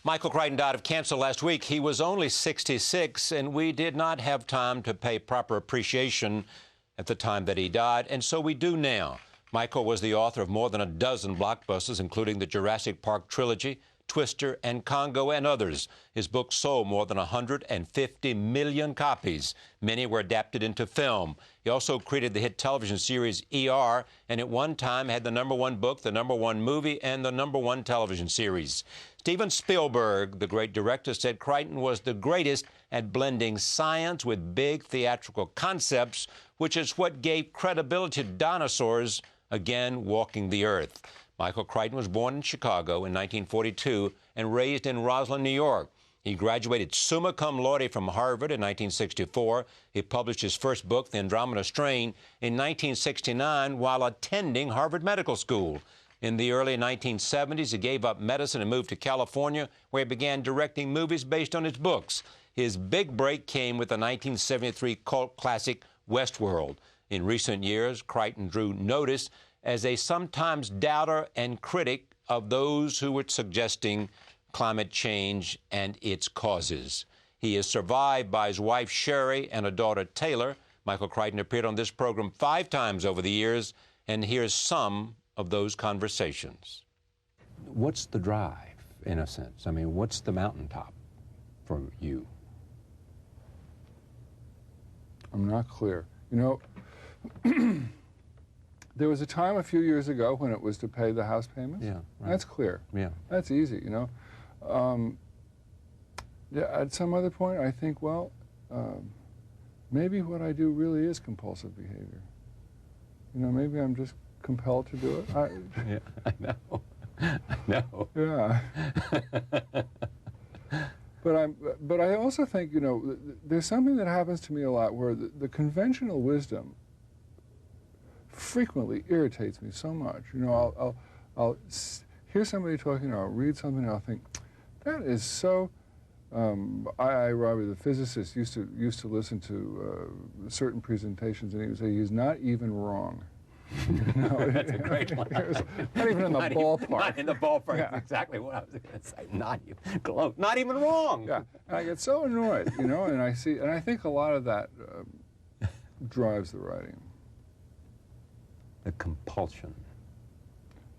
Michael Crichton died of cancer last week. He was only 66, and we did not have time to pay proper appreciation at the time that he died, and so we do now. Michael was the author of more than a dozen blockbusters, including the Jurassic Park trilogy, Twister, and Congo, and others. His books sold more than 150 million copies. Many were adapted into film. He also created the hit television series ER, and at one time had the #1 book, the #1 movie, and the #1 television series. Steven Spielberg, the great director, said Crichton was the greatest at blending science with big theatrical concepts, which is what gave credibility to dinosaurs again walking the earth. Michael Crichton was born in Chicago in 1942 and raised in Roslyn, New York. He graduated summa cum laude from Harvard in 1964. He published his first book, The Andromeda Strain, in 1969 while attending Harvard Medical School. In the early 1970s, he gave up medicine and moved to California, where he began directing movies based on his books. His big break came with the 1973 cult classic Westworld. In recent years, Crichton drew notice as a sometimes doubter and critic of those who were suggesting climate change and its causes. He is survived by his wife, Sherry, and a daughter, Taylor. Michael Crichton appeared on this program 5 times over the years, and here's some of those conversations. What's the drive, in a sense? I mean, what's the mountaintop for you? I'm not clear. You know, there was a time a few years ago when it was to pay the house payments. Yeah, right. That's clear. Yeah. That's easy, you know. Yeah, at some other point, I think, well, maybe what I do really is compulsive behavior. You know, maybe I'm just compelled to do it. Yeah, I know. I know. Yeah. But I also think, you know, there's something that happens to me a lot where the conventional wisdom frequently irritates me so much. You know, I'll hear somebody talking, or I'll read something, and I'll think, that is so. Robbie, the physicist, used to listen to certain presentations, and he would say, he's not even wrong. No, that's a great one. Not even in the ballpark. Not in the ballpark. Yeah. That's exactly what I was going to say. Not even close. Not even wrong. Yeah. And I get so annoyed, you know, and I think a lot of that drives the writing. The compulsion.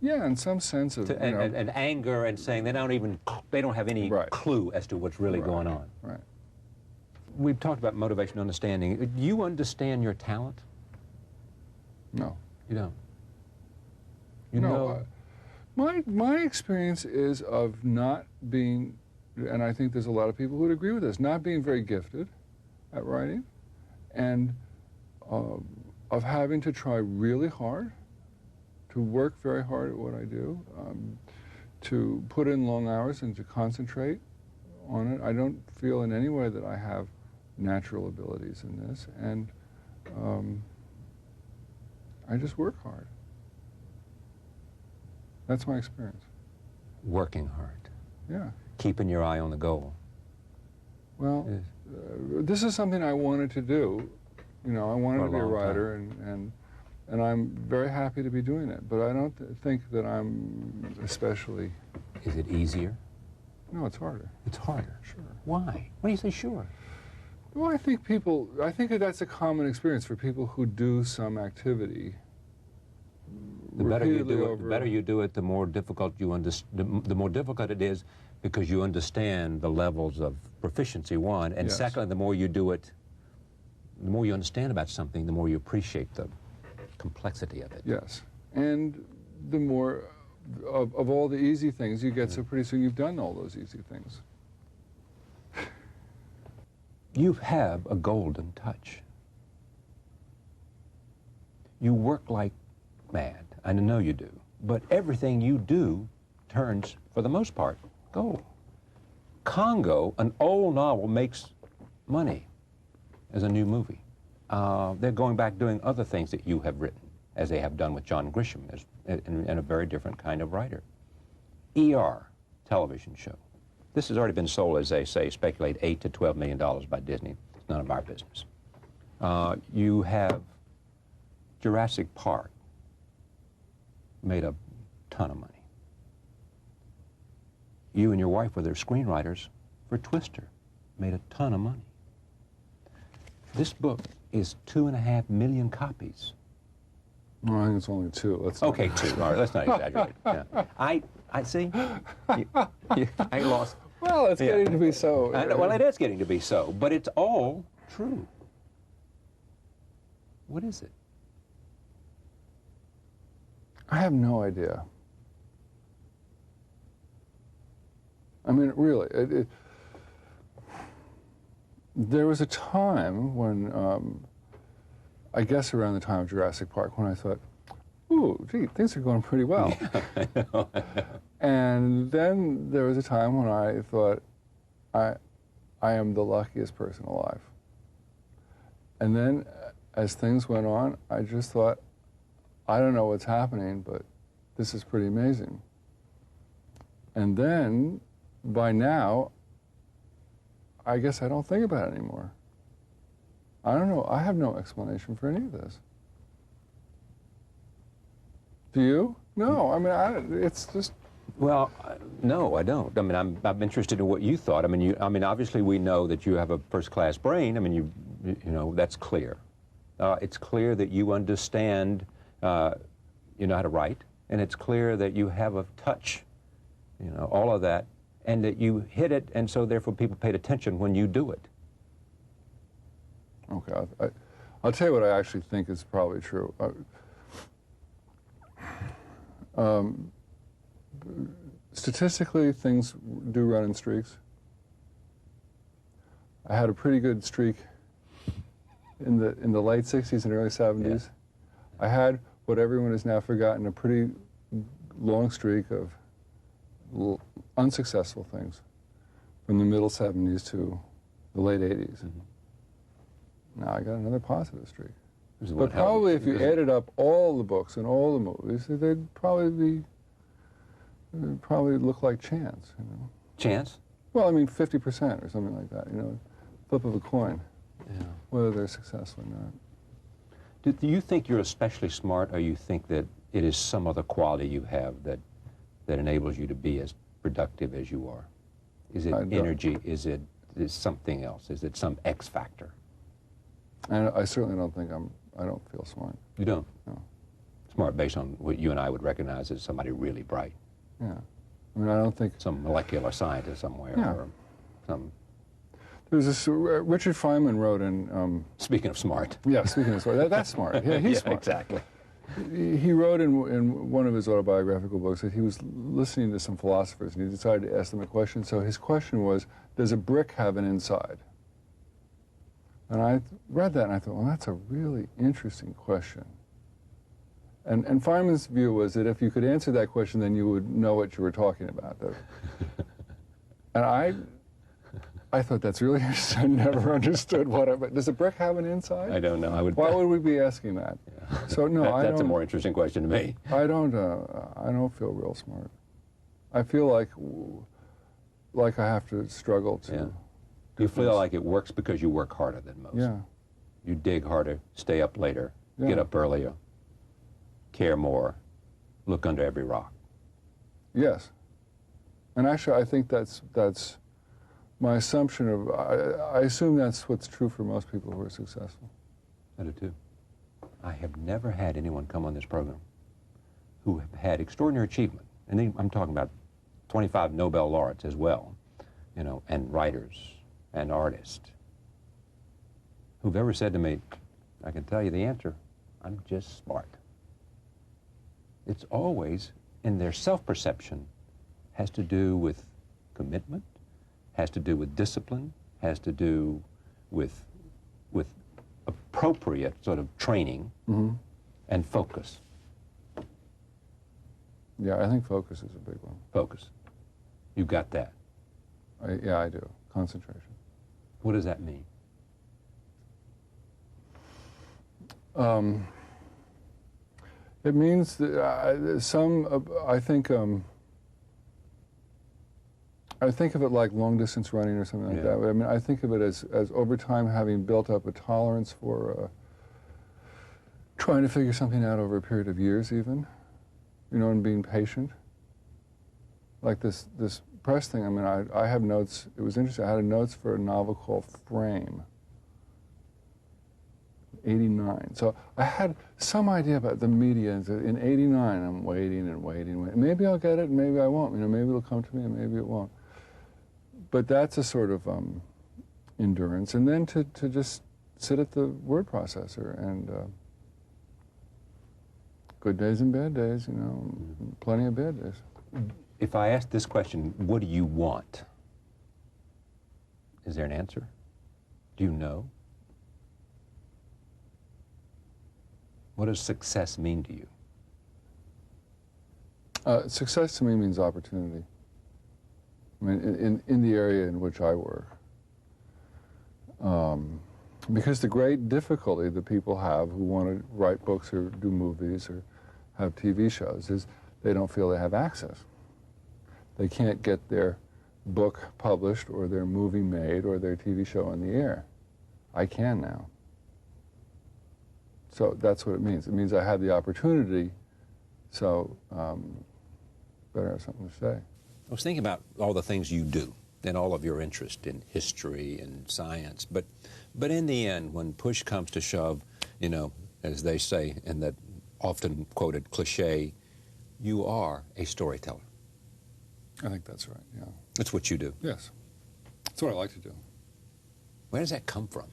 Yeah, in some sense of and anger, and saying they don't have any clue as to what's really going on. Right. We've talked about motivation and understanding. Do you understand your talent? No. You don't? My experience is of not being, and I think there's a lot of people who would agree with this, not being very gifted at writing, and of having to try really hard, to work very hard at what I do, to put in long hours and to concentrate on it. I don't feel in any way that I have natural abilities in this, and I just work hard. That's my experience. Working hard. Yeah. Keeping your eye on the goal. Well, this is something I wanted to do. You know, I wanted to be a writer, and I'm very happy to be doing it. But I don't think that I'm especially... Is it easier? No, it's harder. It's harder? Sure. Why? Why do you say sure? Well, I think that that's a common experience for people who do some activity. The better you do it, the more difficult the more difficult it is, because you understand the levels of proficiency, one, and Yes. secondly, the more you do it, the more you understand about something, the more you appreciate the complexity of it. Yes, and the more of all the easy things you get, so pretty soon you've done all those easy things. You have a golden touch. You work like mad, I know you do, but everything you do turns, for the most part, gold. Congo, an old novel, makes money as a new movie. They're going back doing other things that you have written, as they have done with John Grisham, and a very different kind of writer. ER, television show. This has already been sold, as they say, speculate $8 to $12 million by Disney. It's none of our business. You have Jurassic Park, made a ton of money. You and your wife were their screenwriters for Twister. Made a ton of money. This book is 2.5 million copies. No, I think it's only 2. Okay, 2. All right, let's not exaggerate. Yeah. I see. I lost. Well, it's getting to be so. Well, it is getting to be so, but it's all true. What is it? I have no idea. I mean, really, there was a time when, I guess around the time of Jurassic Park, when I thought, ooh, gee, things are going pretty well. I know. And then there was a time when I thought, I am the luckiest person alive. And then as things went on, I just thought, I don't know what's happening, but this is pretty amazing. And then, by now, I guess I don't think about it anymore. I don't know. I have no explanation for any of this. Do you? No. I mean, it's just. Well, no, I don't. I mean, I'm interested in what you thought. I mean, obviously we know that you have a first-class brain. I mean, you know, that's clear. It's clear that you understand. You know how to write, and it's clear that you have a touch. You know, all of that. And that you hit it, and so therefore people paid attention when you do it. Okay, I'll tell you what I actually think is probably true. Statistically, things do run in streaks. I had a pretty good streak in the late 60s and early 70s. Yeah. I had what everyone has now forgotten, a pretty long streak of unsuccessful things from the middle 70s to the late 80s. Mm-hmm. Now I got another positive streak. But probably if you added up all the books and all the movies, they'd probably look like chance, you know. Chance? Well, I mean 50% or something like that, you know, flip of a coin, yeah. Whether they're successful or not. Do you think you're especially smart, or you think that it is some other quality you have that enables you to be as productive as you are? Is it energy? Is it something else? Is it some X factor? And I certainly don't think I don't feel smart. You don't? No. Smart based on what you and I would recognize as somebody really bright. Yeah. I mean, I don't think... Some molecular scientist somewhere, yeah. Or some... There's this, Richard Feynman wrote in... speaking of smart. Yeah, speaking of smart. That's smart. Yeah, he's smart. Exactly. He wrote in one of his autobiographical books that he was listening to some philosophers and he decided to ask them a question. So his question was, does a brick have an inside? And I read that and I thought, well, that's a really interesting question. And Feynman's view was that if you could answer that question, then you would know what you were talking about. And I thought that's really interesting. I never understood does a brick have an inside? I don't know. Why would we be asking that? Yeah. So no, that's a more interesting question to me. I don't feel real smart. I feel like I have to struggle to. Yeah. You feel like it works because you work harder than most. Yeah. You dig harder, stay up later, yeah. Get up earlier, care more, look under every rock. Yes. And actually, I think that's my assumption of, I assume that's what's true for most people who are successful. I do too. I have never had anyone come on this program who have had extraordinary achievement. And I'm talking about 25 Nobel laureates as well, you know, and writers and artists who've ever said to me, I can tell you the answer, I'm just smart. It's always, in their self-perception, has to do with commitment, has to do with discipline, has to do with appropriate sort of training, mm-hmm. and focus. Yeah, I think focus is a big one. Focus. You got that? Yeah, I do. Concentration. What does that mean? It means that I think of it like long distance running or something like that. I mean, I think of it as over time having built up a tolerance for trying to figure something out over a period of years even, you know, and being patient. like this press thing. I mean, I have notes. It was interesting. I had notes for a novel called Frame, '89. So I had some idea about the media. In '89, I'm waiting and waiting. Maybe I'll get it, and maybe I won't. You know, maybe it'll come to me, and maybe it won't. But that's a sort of endurance, and then to just sit at the word processor and good days and bad days, you know, plenty of bad days. If I ask this question, what do you want? Is there an answer? Do you know? What does success mean to you? Success to me means opportunity. I mean, in the area in which I work. Because the great difficulty that people have who want to write books or do movies or have TV shows is they don't feel they have access. They can't get their book published or their movie made or their TV show on the air. I can now. So that's what it means. It means I have the opportunity, so better have something to say. I was thinking about all the things you do and all of your interest in history and science, but in the end, when push comes to shove, you know, as they say in that often quoted cliche, you are a storyteller. I think that's right, yeah. That's what you do. Yes. That's what I like to do. Where does that come from?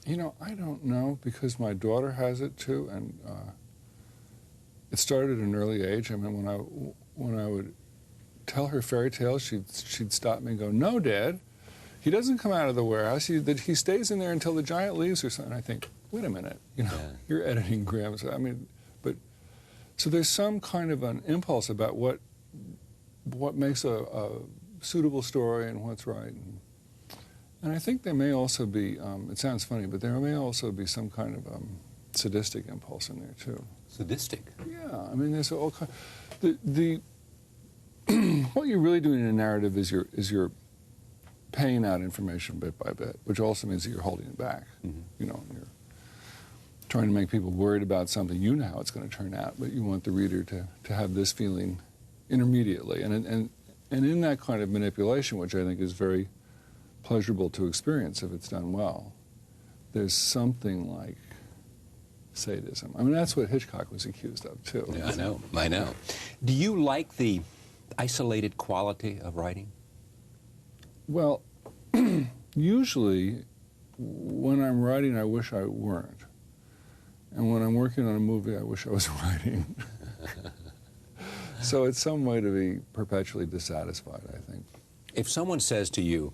You know, I don't know, because my daughter has it too, and it started at an early age. I mean, when I would tell her fairy tales, she'd stop me and go, "No, Dad, he doesn't come out of the warehouse. He stays in there until the giant leaves or something." I think, wait a minute, you know, yeah. You're editing Graham's. I mean, but so there's some kind of an impulse about what makes a suitable story and what's right. And I think there may also be, it sounds funny, but there may also be some kind of sadistic impulse in there too. Sadistic? Yeah, I mean, there's all kind. What you're really doing in a narrative is you're paying out information bit by bit, which also means that you're holding it back. Mm-hmm. You know, you're trying to make people worried about something. You know how it's going to turn out, but you want the reader to have this feeling intermediately, and in that kind of manipulation, which I think is very pleasurable to experience if it's done well, there's something like sadism. I mean, that's what Hitchcock was accused of, too. Yeah, I know. Do you like the isolated quality of writing? Well, usually, when I'm writing, I wish I weren't. And when I'm working on a movie, I wish I was writing. So it's some way to be perpetually dissatisfied, I think. If someone says to you,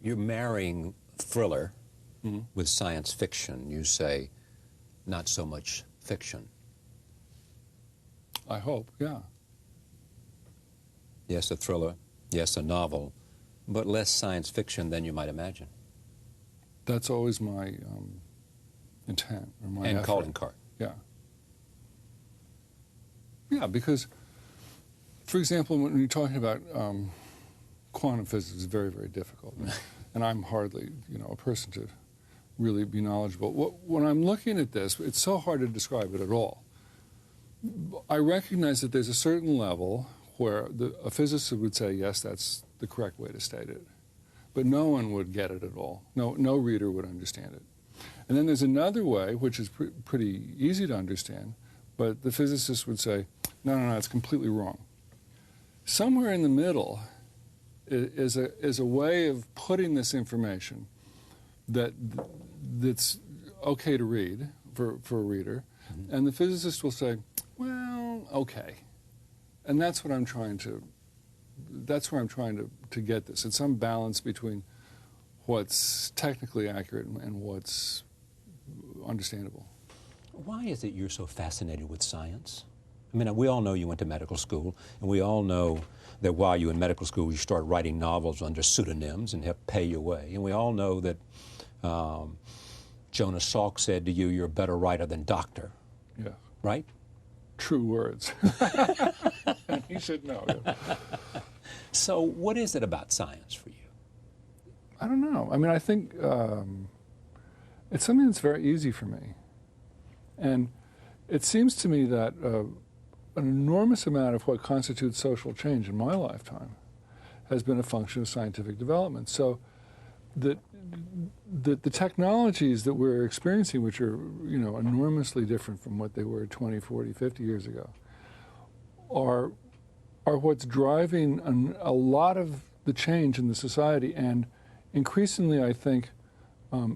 you're marrying thriller mm-hmm. with science fiction, you say, not so much fiction. I hope, yeah. Yes, a thriller. Yes, a novel. But less science fiction than you might imagine. That's always my intent, or my and effort. calling card. Yeah. Yeah, because, for example, when you're talking about quantum physics, it's very, very difficult. And I'm hardly, a person to really be knowledgeable. When I'm looking at this, it's so hard to describe it at all. I recognize that there's a certain level where a physicist would say, yes, that's the correct way to state it. But no one would get it at all. No reader would understand it. And then there's another way, which is pretty easy to understand, but the physicist would say, no, it's completely wrong. Somewhere in the middle is a way of putting this information that's okay to read for a reader, mm-hmm. and the physicist will say, well, okay. And that's what I'm trying to, that's where I'm trying to get this. It's some balance between what's technically accurate and what's understandable. Why is it you're so fascinated with science? I mean, we all know you went to medical school, and we all know that while you were in medical school, you started writing novels under pseudonyms and helped pay your way. And we all know that Jonas Salk said to you, you're a better writer than doctor. Yeah. Right? True words. He said no. Yeah. So what is it about science for you? I don't know. I mean, I think it's something that's very easy for me. And it seems to me that an enormous amount of what constitutes social change in my lifetime has been a function of scientific development. So that the technologies that we're experiencing, which are, you know, enormously different from what they were 20, 40, 50 years ago, are what's driving a lot of the change in the society. And increasingly, I think,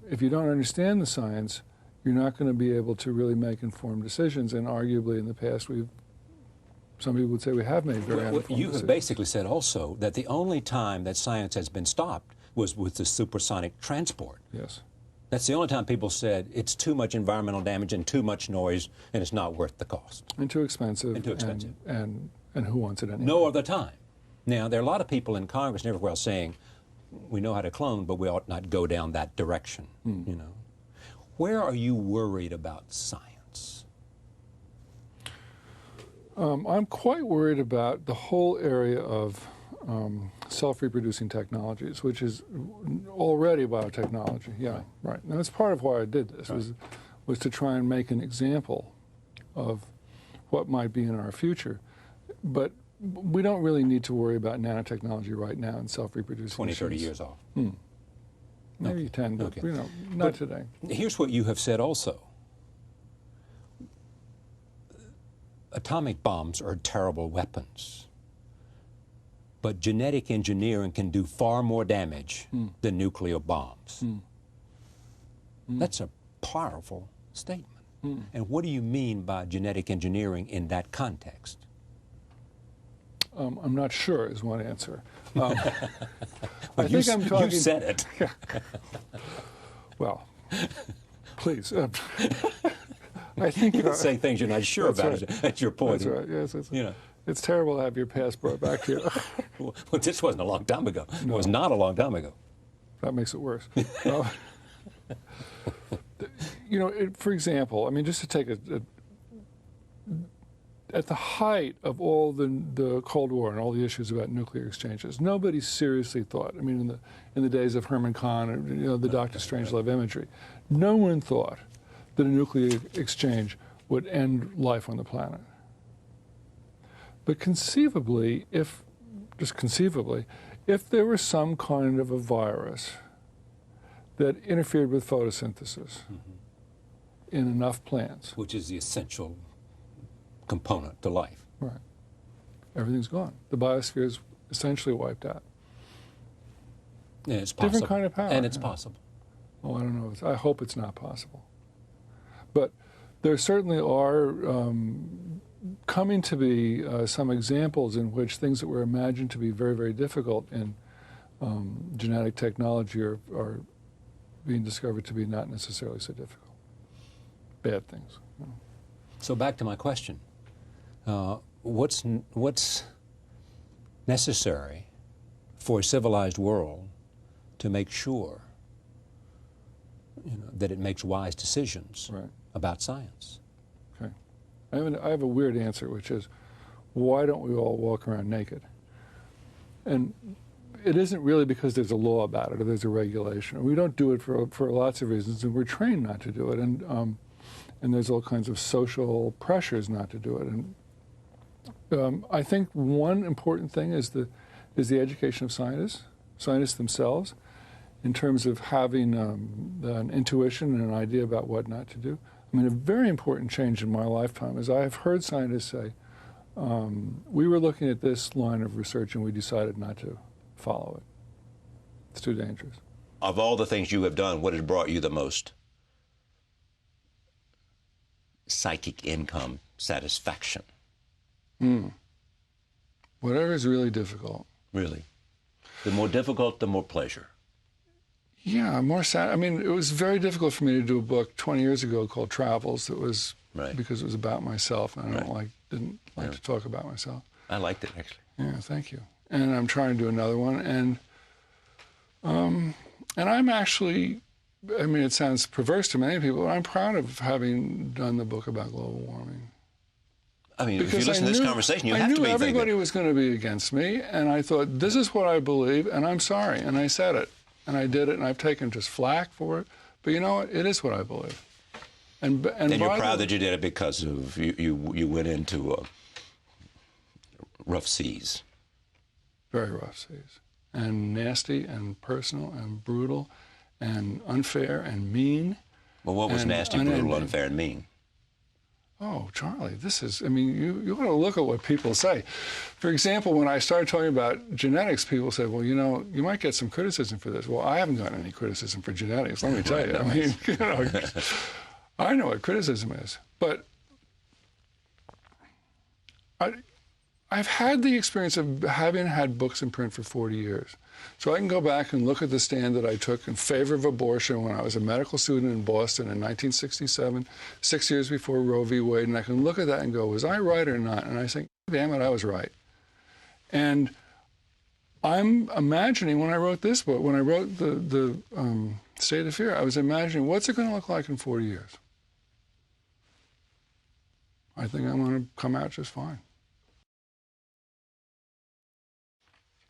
if you don't understand the science, you're not going to be able to really make informed decisions. And arguably, in the past, some people would say we have made very uninformed decisions. You have basically said also that the only time that science has been stopped was with the supersonic transport. Yes. That's the only time people said it's too much environmental damage and too much noise and it's not worth the cost. And too expensive. And too expensive. And who wants it anyway? No other time. Now, there are a lot of people in Congress and everywhere else saying, we know how to clone, but we ought not go down that direction, you know. Where are you worried about science? I'm quite worried about the whole area of self-reproducing technologies, which is already biotechnology. Yeah, right. And that's part of why I did this, was to try and make an example of what might be in our future. But we don't really need to worry about nanotechnology right now and self-reproducing 20, 30 machines. years off. Maybe 10, but you know, not today. Here's what you have said also. Atomic bombs are terrible weapons, but genetic engineering can do far more damage than nuclear bombs. That's a powerful statement. And what do you mean by genetic engineering in that context? I'm not sure is one answer. I Well, think I'm talking... You said it. Well, please. I think You can say things you're not sure That's about. right. That's your point. That's right. Yes, You know. it's terrible to have your past brought back to you. Well, this wasn't a long time ago. It was not a long time ago. That makes it worse. You know, for example, I mean, just to take at the height of all the Cold War and all the issues about nuclear exchanges, nobody seriously thought. I mean, in the days of Herman Kahn, and, you know, the Dr. Strangelove imagery, no one thought that a nuclear exchange would end life on the planet. But conceivably, if there were some kind of a virus that interfered with photosynthesis in enough plants, Which is the essential component to life. right, everything's gone. The biosphere is essentially wiped out. Yeah, it's possible. Different kind of power. And it's yeah. possible. Oh, I don't know. I hope it's not possible. But there certainly are coming to be some examples in which things that were imagined to be very, very difficult in genetic technology are being discovered to be not necessarily so difficult. Bad things. You know. So back to my question. What's necessary for a civilized world to make sure, you know, that it makes wise decisions about science? Okay. I have a weird answer, which is, why don't we all walk around naked? And it isn't really because there's a law about it or there's a regulation. We don't do it for lots of reasons, and we're trained not to do it. And there's all kinds of social pressures not to do it. And I think one important thing is the education of scientists themselves, in terms of having an intuition and an idea about what not to do. I mean, a very important change in my lifetime is I have heard scientists say, we were looking at this line of research and we decided not to follow it. It's too dangerous. Of all the things you have done, what has brought you the most psychic income satisfaction? Whatever is really difficult. Really? The more difficult, the more pleasure. Yeah, more sad. I mean, it was very difficult for me to do a book 20 years ago called Travels that was because it was about myself, and I didn't like to talk about myself. I liked it, actually. Yeah, thank you. And I'm trying to do another one, and I'm actually, I mean, it sounds perverse to many people, but I'm proud of having done the book about global warming. I mean, if you listen to this conversation, you have to be I knew everybody thinking. was going to be against me, and I thought, this is what I believe, and I'm sorry, and I said it, and I did it, and I've taken just flack for it, but you know what? It is what I believe. And you're proud that you did it because of you went into rough seas. Very rough seas. And nasty and personal and brutal and unfair and mean. Well, what was nasty, brutal, unfair, and mean? Oh, Charlie, this is, I mean, you want to look at what people say. For example, when I started talking about genetics, people said, well, you know, you might get some criticism for this. Well, I haven't gotten any criticism for genetics, let me tell you. I mean, you know, I know what criticism is. But I've had the experience of having had books in print for 40 years. So I can go back and look at the stand that I took in favor of abortion when I was a medical student in Boston in 1967, 6 years before Roe v. Wade, and I can look at that and go, was I right or not? And I think, damn it, I was right. And I'm imagining when I wrote this book, when I wrote the State of Fear, I was imagining, what's it going to look like in 40 years? I think I'm going to come out just fine.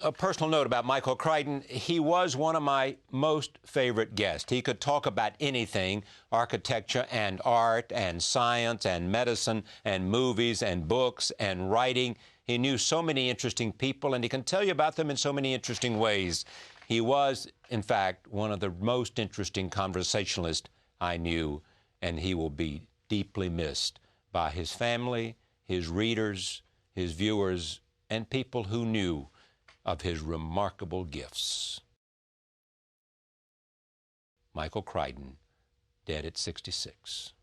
A personal note about Michael Crichton, he was one of my most favorite guests. He could talk about anything, architecture and art and science and medicine and movies and books and writing. He knew so many interesting people, and he can tell you about them in so many interesting ways. He was, in fact, one of the most interesting conversationalists I knew, and he will be deeply missed by his family, his readers, his viewers, and people who knew of his remarkable gifts. Michael Crichton, dead at 66.